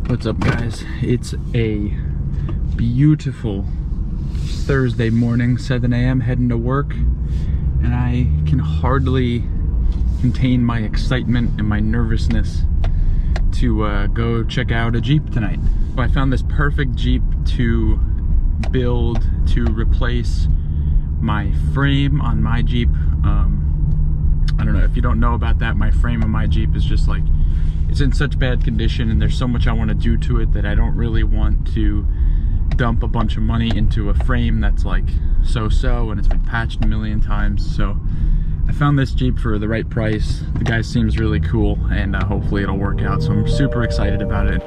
What's up, guys? It's a beautiful Thursday morning, 7 a.m. heading to work, and I can hardly contain my excitement and my nervousness to go check out a Jeep tonight. So I found this perfect Jeep to build to replace my frame on my Jeep. I don't know if you don't know about that. My frame on my Jeep is just like, it's in such bad condition, and there's so much I want to do to it that I don't really want to dump a bunch of money into a frame that's like so-so and it's been patched a million times. So I found this Jeep for the right price. The guy seems really cool, and hopefully it'll work out. So I'm super excited about it.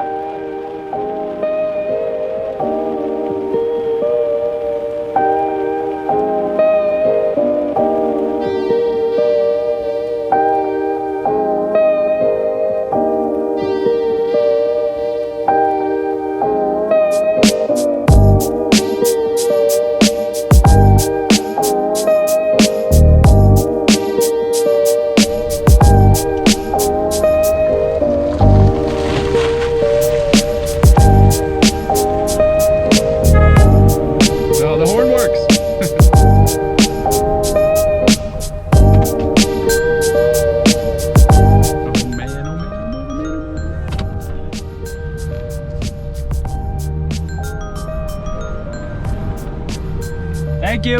Thank you.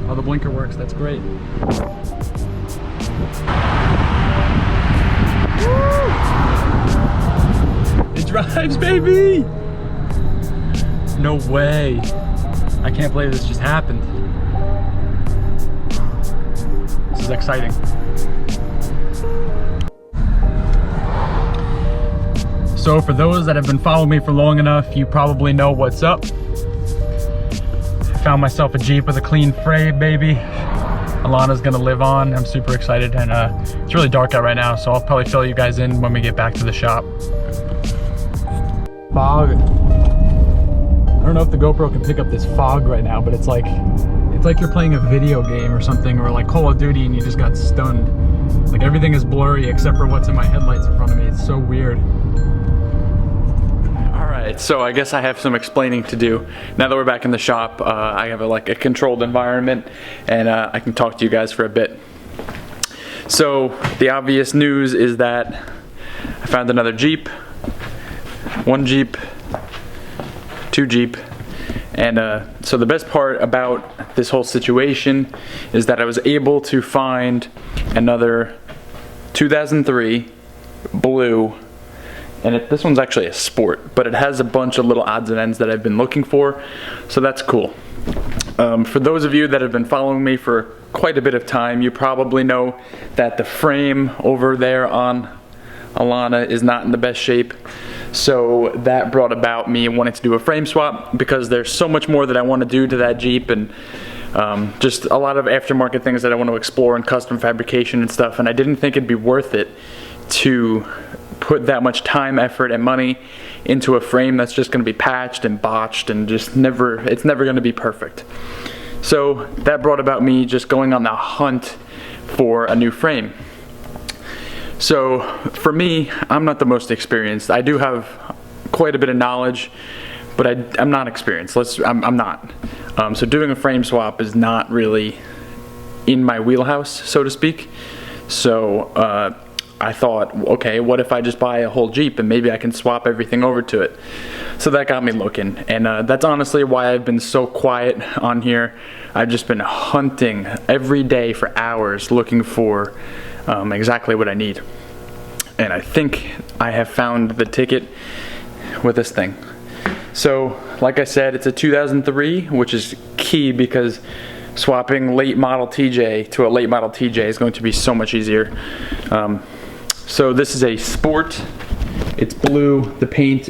Oh, the blinker works. That's great. It drives, baby! No way. I can't believe this just happened. This is exciting. So for those that have been following me for long enough, you probably know what's up. Found myself a Jeep with a clean frame, baby. Alana's gonna live on. I'm super excited, and it's really dark out right now, so I'll probably fill you guys in when we get back to the shop. Fog. I don't know if the GoPro can pick up this fog right now, but it's like you're playing a video game or something, or like Call of Duty and you just got stunned. Like everything is blurry except for what's in my headlights in front of me. It's so weird. So I guess I have some explaining to do. Now that we're back in the shop, I have a controlled environment, and I can talk to you guys for a bit. So the obvious news is that I found another Jeep, one Jeep, two Jeep, and so the best part about this whole situation is that I was able to find another 2003 blue. And this one's actually a sport, but it has a bunch of little odds and ends that I've been looking for, so that's cool. For those of you that have been following me for quite a bit of time, you probably know that the frame over there on Alana is not in the best shape. So that brought about me wanting to do a frame swap, because there's so much more that I want to do to that Jeep, and just a lot of aftermarket things that I want to explore, and custom fabrication and stuff, and I didn't think it'd be worth it to put that much time, effort, and money into a frame that's just going to be patched and botched and just it's never going to be perfect. So that brought about me just going on the hunt for a new frame. So for me, I'm not the most experienced. I do have quite a bit of knowledge, but I'm not experienced. I'm not. So doing a frame swap is not really in my wheelhouse, so to speak. So I thought, okay, what if I just buy a whole Jeep and maybe I can swap everything over to it? So that got me looking, and that's honestly why I've been so quiet on here. I've just been hunting every day for hours looking for exactly what I need. And I think I have found the ticket with this thing. So, like I said, it's a 2003, which is key because swapping late model TJ to a late model TJ is going to be so much easier. So this is a sport. It's blue. The paint's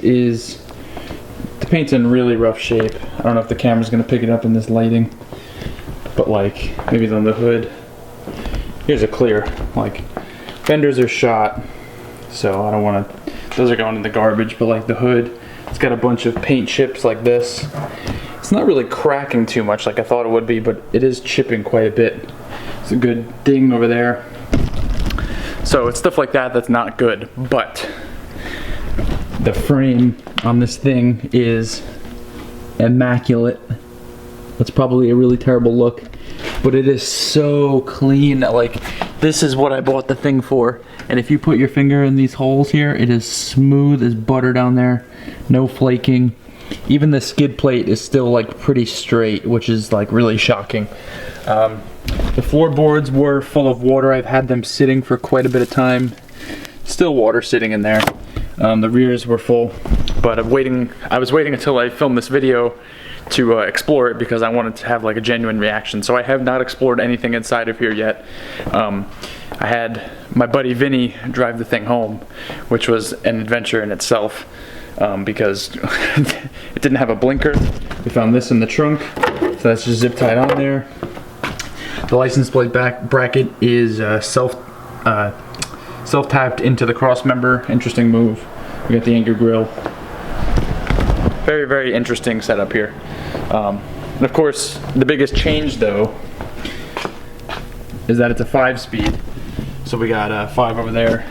in really rough shape. I don't know if the camera's gonna pick it up in this lighting, but like maybe it's on the hood. Here's a clear. Like fenders are shot, so I don't want to. Those are going in the garbage. But like the hood, it's got a bunch of paint chips like this. It's not really cracking too much like I thought it would be, but it is chipping quite a bit. It's a good ding over there. So it's stuff like that that's not good, but the frame on this thing is immaculate. That's probably a really terrible look, but it is so clean. Like, this is what I bought the thing for. And if you put your finger in these holes here, it is smooth as butter down there. No flaking. Even the skid plate is still like pretty straight, which is like really shocking. The floorboards were full of water. I've had them sitting for quite a bit of time. Still water sitting in there. The rears were full, but I was waiting until I filmed this video to explore it because I wanted to have like a genuine reaction. So I have not explored anything inside of here yet. I had my buddy Vinny drive the thing home, which was an adventure in itself because it didn't have a blinker. We found this in the trunk, so that's just zip tied on there. The license plate bracket is self-tapped into the cross member. Interesting move. We got the Anchor grill. Very, very interesting setup here. And of course, the biggest change though is that it's a 5-speed. So we got 5 over there.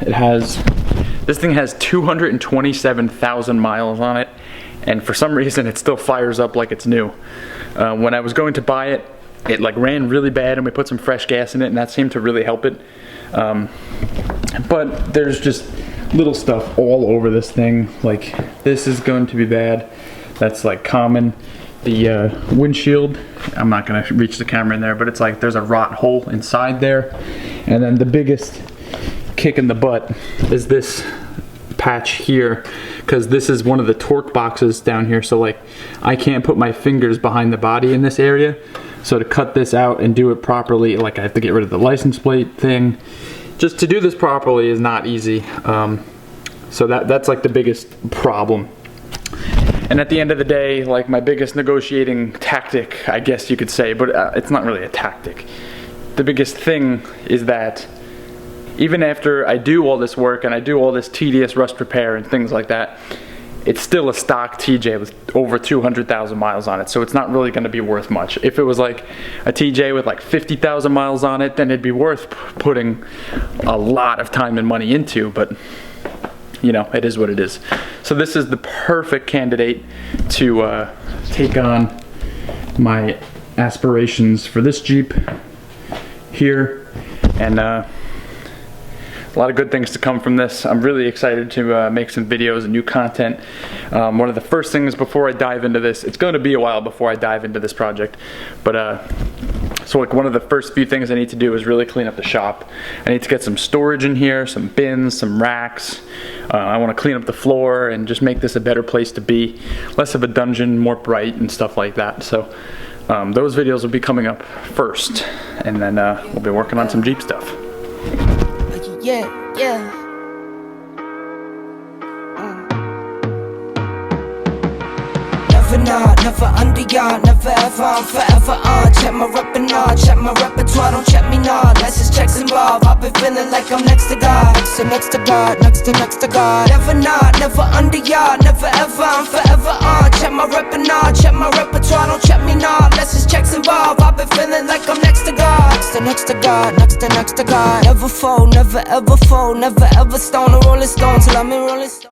This thing has 227,000 miles on it, and for some reason it still fires up like it's new. When I was going to buy it, it like ran really bad, and we put some fresh gas in it, and that seemed to really help it. But there's just little stuff all over this thing. Like, this is going to be bad. That's like common. The windshield, I'm not gonna reach the camera in there, but it's like there's a rot hole inside there. And then the biggest kick in the butt is this patch here, because this is one of the torque boxes down here. So like, I can't put my fingers behind the body in this area. So to cut this out and do it properly, like I have to get rid of the license plate thing. Just to do this properly is not easy. So that's like the biggest problem. And at the end of the day, like my biggest negotiating tactic, I guess you could say, but it's not really a tactic. The biggest thing is that even after I do all this work and I do all this tedious rust repair and things like that, it's still a stock TJ with over 200,000 miles on it, so it's not really going to be worth much. If it was like a TJ with like 50,000 miles on it, then it'd be worth putting a lot of time and money into, but you know, it is what it is. So this is the perfect candidate to take on my aspirations for this Jeep here, and a lot of good things to come from this. I'm really excited to make some videos and new content. One of the first things before I dive into this, it's going to be a while before I dive into this project, but so like one of the first few things I need to do is really clean up the shop. I need to get some storage in here, some bins, some racks. I want to clean up the floor and just make this a better place to be. Less of a dungeon, more bright and stuff like that. So those videos will be coming up first, and then we'll be working on some Jeep stuff. Yeah. Never not, never under yard, never ever, I'm forever on. Check my repertoire, check my repertoire, don't check me not. Less is checks involved, I've been feeling like I'm next to God. Next to God, next to God. Never not, never under yard, never ever, I'm forever on. Check my repertoire, don't check me not. Less is checks involved, I've been feeling like I'm next to God. Next to God, next to God. Never fold, never ever fold, never ever stone a rolling stone till I'm in rolling stone.